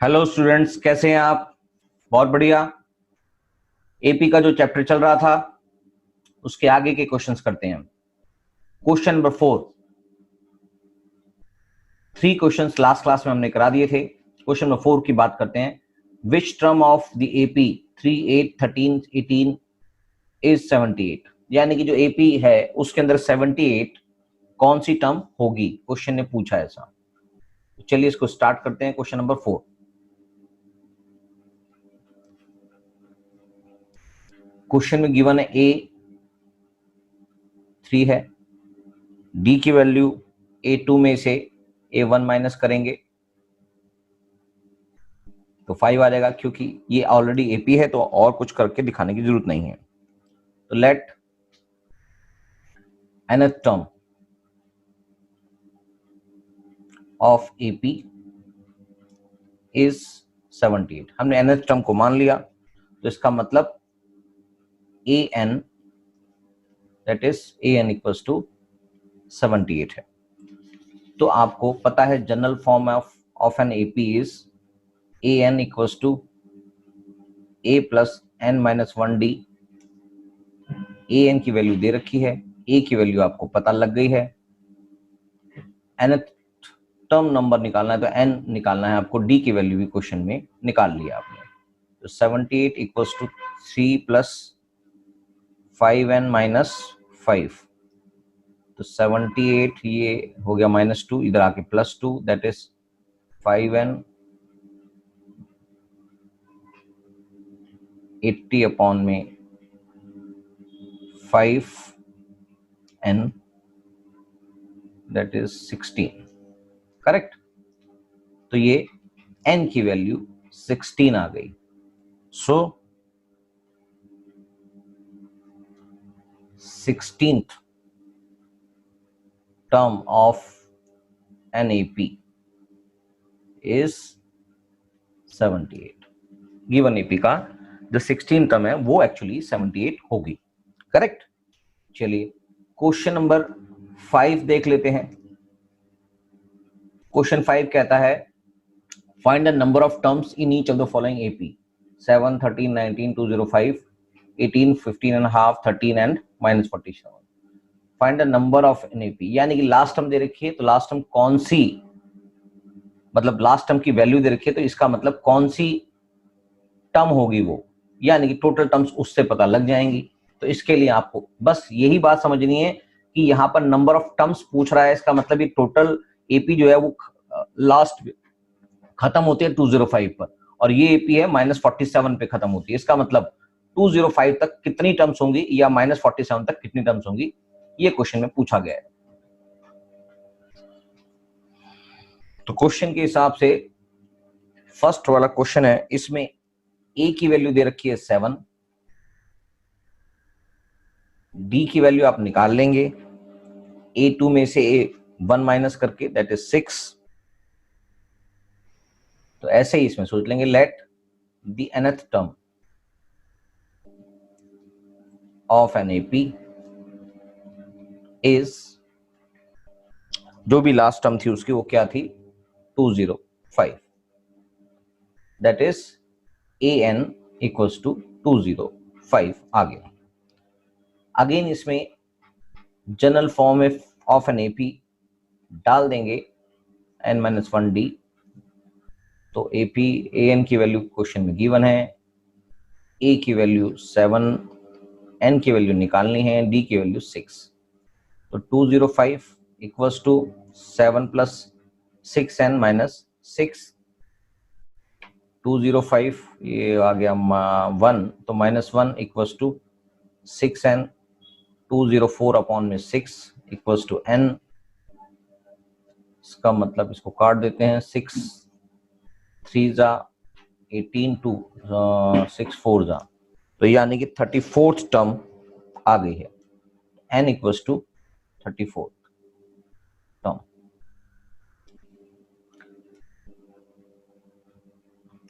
Hello students, कैसे हैं आप? बहुत बढ़िया। एपी का जो चैप्टर चल रहा था उसके आगे के क्वेश्चंस करते हैं। Question number 4। 3 questions last class में हमने करा दिए थे। क्वेश्चन नंबर 4 की बात करते हैं। Which term of the AP 3, 8, 13, 18 is 78? यानी कि जो एपी है उसके अंदर 78 कौन सी टर्म होगी? क्वेश्चन ने पूछा ऐसा। चलिए इसको स्टार्ट करते हैं। Question number 4। क्वेश्चन में गिवन है ए 3 है, डी की वैल्यू A2 में से A1 माइनस करेंगे तो 5 आ जाएगा, क्योंकि ये ऑलरेडी एपी है तो और कुछ करके दिखाने की जरूरत नहीं है। तो let nth term of AP is 78। हमने nth टर्म को मान लिया तो इसका मतलब an that is an equals to 78 है। तो आपको पता है general form of an AP is an equals to a plus n minus 1d। an की वैल्यू दे रखी है, a की वैल्यू आपको पता लग गई है। nth टर्म नंबर निकालना है तो n निकालना है आपको, d की वैल्यू भी क्वेश्चन में निकाल लिया आपने। तो 78 equals to 3 plus 5n minus 5। तो 78 ये हो गया -2, इधर आके +2 दैट इज 5n 80 अपॉन में 5n दैट इज 16। करेक्ट। तो ये n की वैल्यू 16 आ गई। सो 16th term of an AP is 78। Given AP का जो 16 टर्म है वो एक्चुअली 78 होगी। करेक्ट। चलिए क्वेश्चन नंबर 5 देख लेते हैं। क्वेश्चन 5 कहता है find the number of terms in each of the following AP 7, 13, 19, 205, 18, 15 and half, 13 and -47। Find the number of an AP, यानी कि लास्ट टर्म दे रखी है तो लास्ट टर्म कौन सी, मतलब लास्ट टर्म की वैल्यू दे रखी है तो इसका मतलब कौन सी टर्म होगी वो, यानी कि टोटल टर्म्स उससे पता लग जाएंगी। तो इसके लिए आपको बस यही बात समझनी है कि यहाँ पर नंबर ऑफ टर्म्स पूछ रहा है, इसका मतलब ये टोटल एपी जो है वो लास्ट खत्म होती है 205 पर, और ये एपी है -47 पे खत्म होती है। इसका मतलब 205 तक कितनी टर्म्स होंगी या -47 तक कितनी टर्म्स होंगी, ये क्वेश्चन में पूछा गया है। तो क्वेश्चन के हिसाब से फर्स्ट वाला क्वेश्चन है, इसमें ए की वैल्यू दे रखी है 7, डी की वैल्यू आप निकाल लेंगे A2 में से A1 माइनस करके दैट इज 6। तो ऐसे ही इसमें सोच लेंगे let the nth term of an AP is, जो भी लास्ट टर्म थी उसकी वो क्या थी, 205 that is an equals to 205 आ गया। अगेन इसमें general form of an AP डाल देंगे n-1d। तो एपी an की वैल्यू क्वेश्चन में गिवन है, a की वैल्यू 7, n की वैल्यू निकालनी है, d की वैल्यू 6। तो 205 equals to 7 plus 6n minus 6। 205 ये आ गया 1, तो -1 इक्वल्स टू 6n। 204 अपॉन में 6 इक्वल्स टू n। इसका मतलब इसको काट देते हैं, 6 3 जा 18, 2 6 4 जा, तो यानी कि 34th टर्म आ गई है, n equals to 34th term,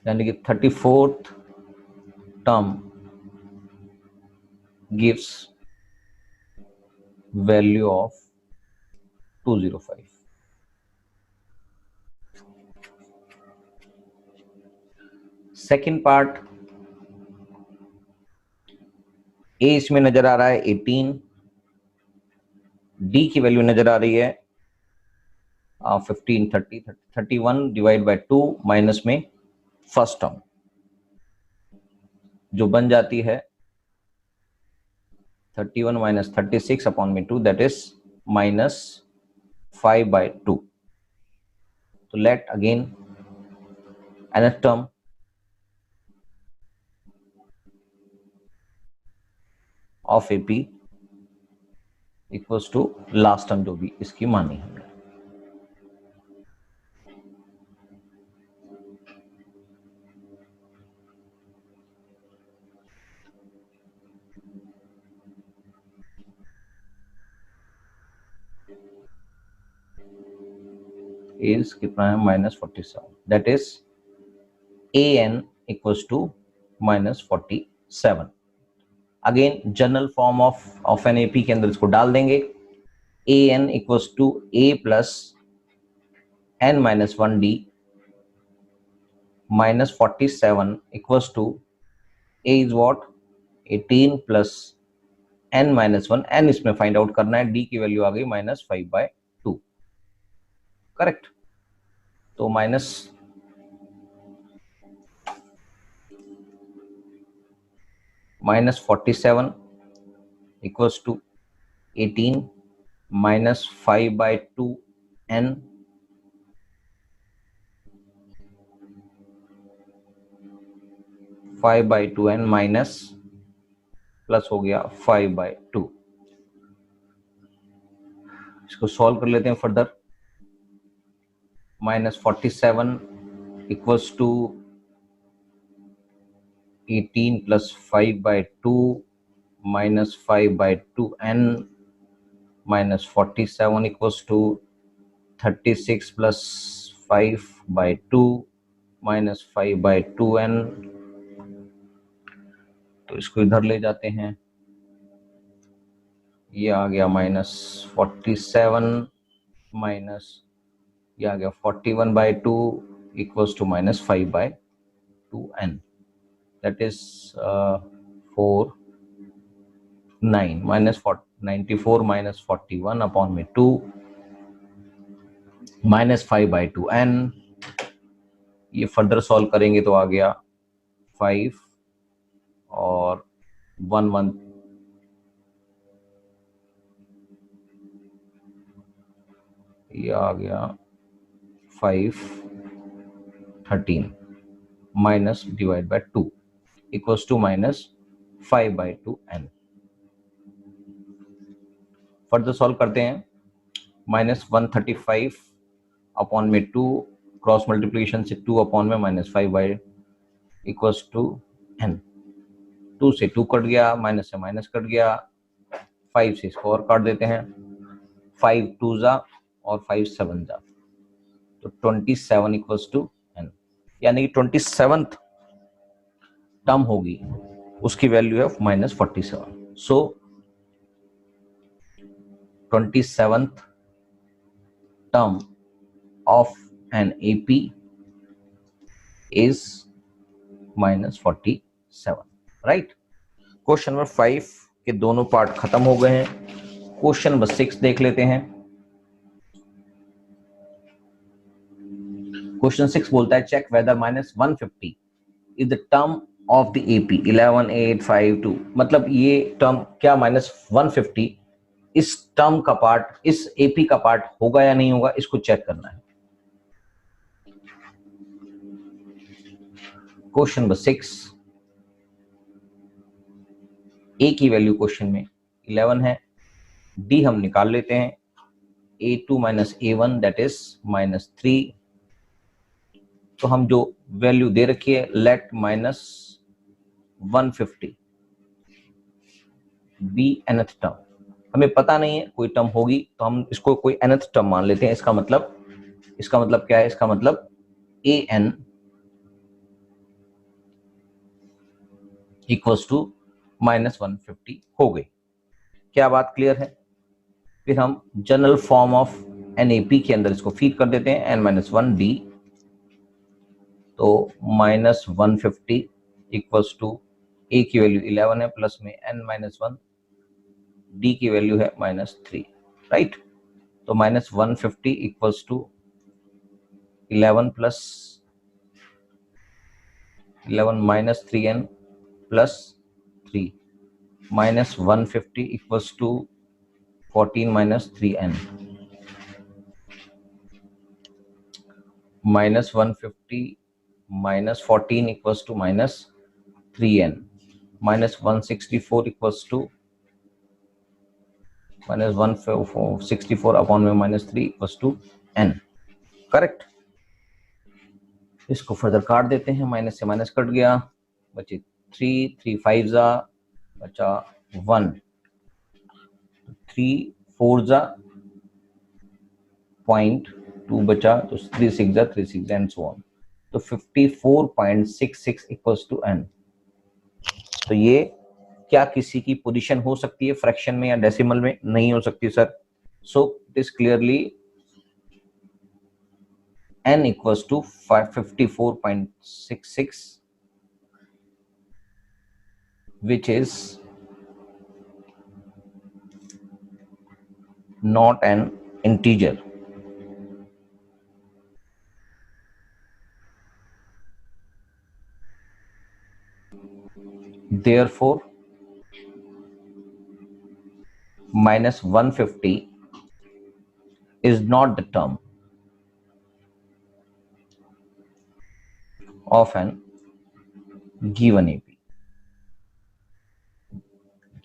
यानी कि 34th term gives value of 205। Second part, A इसमें नजर आ रहा है 18, डी की वैल्यू नजर आ रही है 15, 30, 31 डिवाइड बाय 2 माइनस में फर्स्ट टर्म जो बन जाती है 31 माइनस 36 अपॉन में 2, दैट इज माइनस 5/2. तो let again nth term of AP equals to last term जो भी इसकी मानी हमने. इज कितना है -47, that is an equals to -47. Again general form of an AP के अंदर इसको डाल देंगे. an equals to a plus n-1d -47 equals to a is what 18 plus n-1, n इसमें फाइंड आउट करना है, d की वैल्यू आ गई -5/2. करेक्ट. तो -47 equals to 18 minus 5/2 n minus plus हो गया 5/2. इसको सॉल्व कर लेते हैं further. -47 equals to 18 plus 5/2 minus 5/2 n minus 47 equals to 36 plus 5/2 minus 5/2 n. तो इसको इधर ले जाते हैं, ये आ गया -47 माइनस ये आ गया 41/2 equals to -5/2 n. That is 9 -94 minus 41 upon में 2 माइनस 5/2 n. ये फर्दर सॉल्व करेंगे तो आ गया 5 और 1 ये आ गया 5 13 minus divide by 2 equals to -5/2 n. Further solve करते हैं. -135 अपॉन में 2 क्रॉस मल्टीप्लिकेशन से 2 अपॉन में -5 इक्वल्स टू n. 2 से 2 कट गया, माइनस से माइनस कट गया, 5 से इसको और काट देते हैं, 5 2 जा और 5 7 जा, तो 27 इक्वल्स टू n. यानी कि 27th टर्म होगी उसकी वैल्यू है -47. सो 27th term of an AP is -47. Right. Question number 5 के दोनों पार्ट खत्म हो गए हैं. क्वेश्चन नंबर 6 देख लेते हैं. क्वेश्चन 6 बोलता है check whether -150 is the term of the AP 11,852. मतलब ये टर्म क्या -150 इस टर्म का पार्ट, इस एपी का पार्ट होगा या नहीं होगा, इसको चेक करना है. क्वेश्चन नंबर 6, ए की वैल्यू क्वेश्चन में 11 है, डी हम निकाल लेते हैं, a2 minus a1 that is -3. तो हम जो वैल्यू दे रखी है लेट -150 बी nth टर्म. हमें पता नहीं है, कोई टर्म होगी तो हम इसको कोई nth टर्म मान लेते हैं. इसका मतलब क्या है, इसका मतलब an इक्वल्स टू -150 हो गई. क्या बात क्लियर है. फिर हम जनरल फॉर्म ऑफ NAP के अंदर इसको फीड कर देते हैं, n-1d तो -150 इक्वल्स टू ए की वैल्यू 11 है प्लस में n-1, डी की वैल्यू है -3, राइट। तो -150 equals to 11 plus 11 -3n plus 3, -150 equals to 14 -3n, -150 -14 equals to -3n, -164 equals to -164 upon में -3 इक्वल्स टू n, करेक्ट। इसको फर्दर काट देते हैं, माइनस से माइनस कट गया, बचे 3, 3 5 जा बचा 1, 3 4 जा 0.2 बचा, तो 3 6 जा 3 6 एंड सो ऑन। तो 54.66 इक्वल्स टू n। तो ये क्या किसी की पोजीशन हो सकती है फ्रैक्शन में या डेसिमल में? नहीं हो सकती sir. So it is clearly n equals to 54.66, which is not an integer. Therefore, -150 is not the term of an given AP.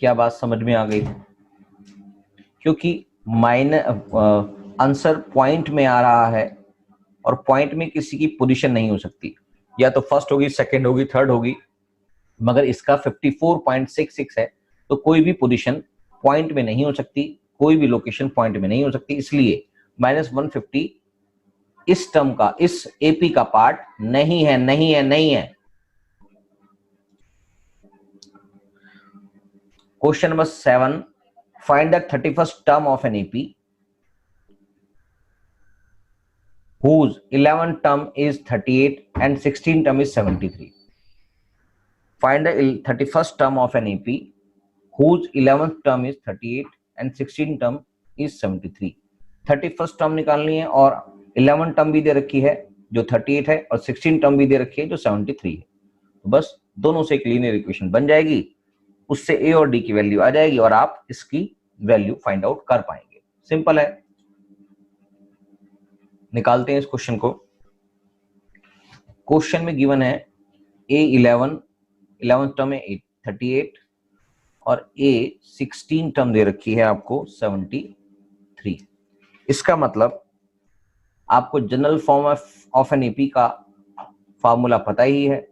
क्या बात समझ में आ गई? क्योंकि आंसर पॉइंट में आ रहा है और पॉइंट में किसी की पोजीशन नहीं हो सकती, या तो फर्स्ट होगी, सेकंड होगी, थर्ड होगी, मगर इसका 54.66 है, तो कोई भी पोजीशन पॉइंट में नहीं हो सकती, कोई भी लोकेशन पॉइंट में नहीं हो सकती, इसलिए -150 इस टर्म का, इस एपी का पार्ट नहीं है, नहीं है, नहीं है। Question number 7, find the 31st term of an AP whose 11th term is 38 and 16th term is 73. Find the 31st term of an AP whose 11th term is 38 and 16th term is 73. 31st term निकालनी है और 11th term भी दे रखी है जो 38 है और 16th term भी दे रखी है जो 73 है। तो बस दोनों से एक लीनियर इक्वेशन बन जाएगी, उससे ए और डी की वैल्यू आ जाएगी और आप इसकी वैल्यू फाइंड आउट कर पाएंगे। सिंपल है। निकालते हैं इस क्वेश्चन को। क्वेश्चन में गिवन है A11 11th टर्म है 38 और A16 टर्म दे रखी है आपको 73। इसका मतलब आपको general form of an AP का फॉर्मूला पता ही है।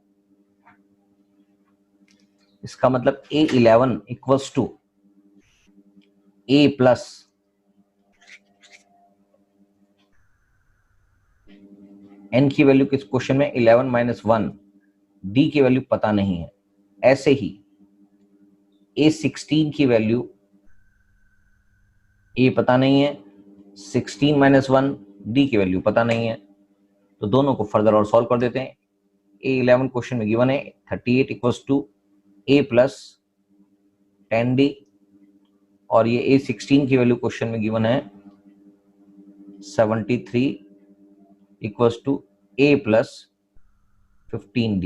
इसका मतलब A11 equals to A plus n की वैल्यू किस क्वेश्चन में 11 - 1, d की वैल्यू पता नहीं है। ऐसे ही A16 की वैल्यू A पता नहीं है, 16 - 1 d की वैल्यू पता नहीं है। तो दोनों को फर्दर और सॉल्व कर देते हैं। A11 क्वेश्चन में गिवन है 38 equals to A plus 10d और ये A16 की वैल्यू क्वेश्चन में गिवन है 73 equals to A plus 15d।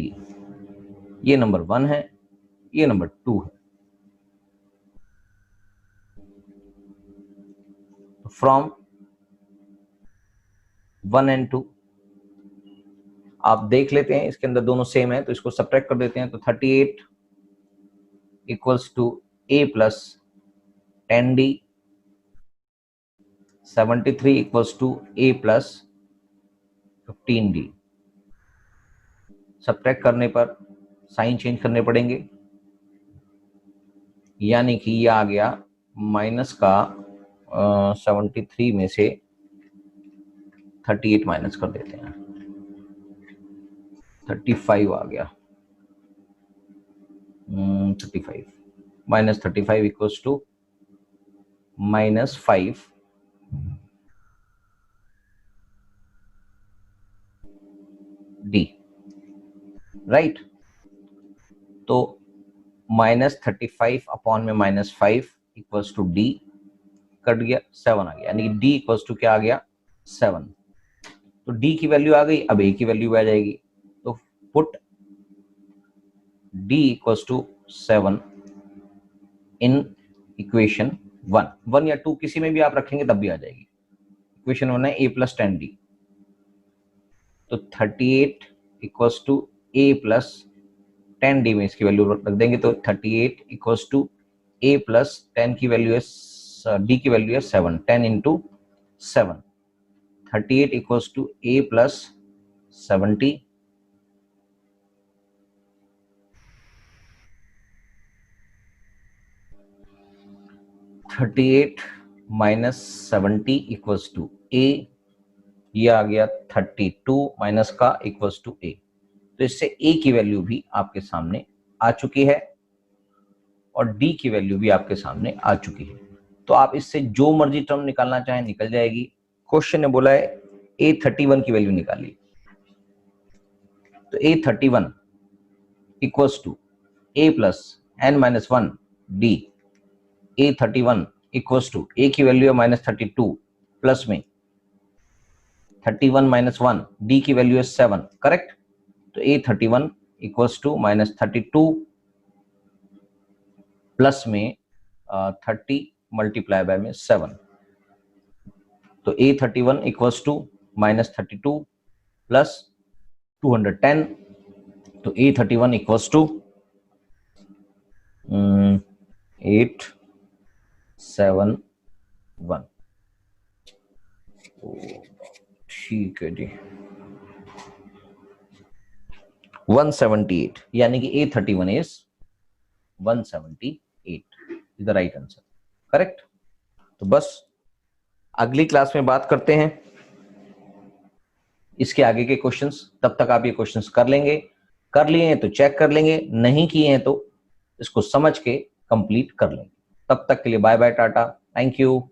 ये नंबर 1 है, ये नंबर 2 है। फ्रॉम 1 and 2 आप देख लेते हैं, इसके अंदर दोनों सेम है तो इसको सब्ट्रैक्ट कर देते हैं। तो 38 equals to A plus 10d, 73 equals to A plus 15d। Subtract करने पर साइन चेंज करने पड़ेंगे, यानी कि ये आ गया माइनस का 73 में से 38 माइनस कर देते हैं, 35 आ गया। 35 minus 35 equals to -5 D. Right. तो -35 अपॉन में -5 इक्वल्स टू डी, कट गया 7 आ गया, यानी कि डी इक्वल्स टू क्या आ गया 7। तो डी की वैल्यू आ गई, अब ए की वैल्यू आ जाएगी, तो put D equals to 7 in equation 1, 1 या 2 किसी में भी आप रखेंगे तब भी आ जाएगी। इक्वेशन 1 है ए प्लस 10d, तो 38 equals to A plus 10d में इसकी वैल्यू रख देंगे, तो 38 इक्वल्स टू ए प्लस 10 की वैल्यू है, डी की वैल्यू है 7, 10 into 7, 38 equals to A plus 70, -38 equals to A, ये आ गया 32 माइनस का इक्वल्स टू ए। तो इससे ए की वैल्यू भी आपके सामने आ चुकी है और डी की वैल्यू भी आपके सामने आ चुकी है। तो आप इससे जो मर्जी टर्म निकालना चाहें निकल जाएगी। क्वेश्चन ने बोला है A31 की वैल्यू निकालिए, तो A31 equals to A plus n minus 1 डी। A31 इक्वल्स टू ए की वैल्यू है -32 प्लस में 31 माइनस 1, डी की वैल्यू है 7, करेक्ट। तो A31 इक्वल्स टू -32 प्लस में 30 मल्टीप्लाई बाय में 7, तो A31 इक्वल्स टू -32 प्लस 210, तो A31 इक्वल्स टू 871। ठीक है जी, 178, यानी कि A31 is 178 is the right answer, correct. तो बस अगली क्लास में बात करते हैं इसके आगे के क्वेश्चंस, तब तक आप ये क्वेश्चंस कर लेंगे, कर लिए हैं तो चेक कर लेंगे, नहीं किए हैं तो इसको समझ के कंप्लीट कर लेंगे। तब तक के लिए bye bye, tata, thank you.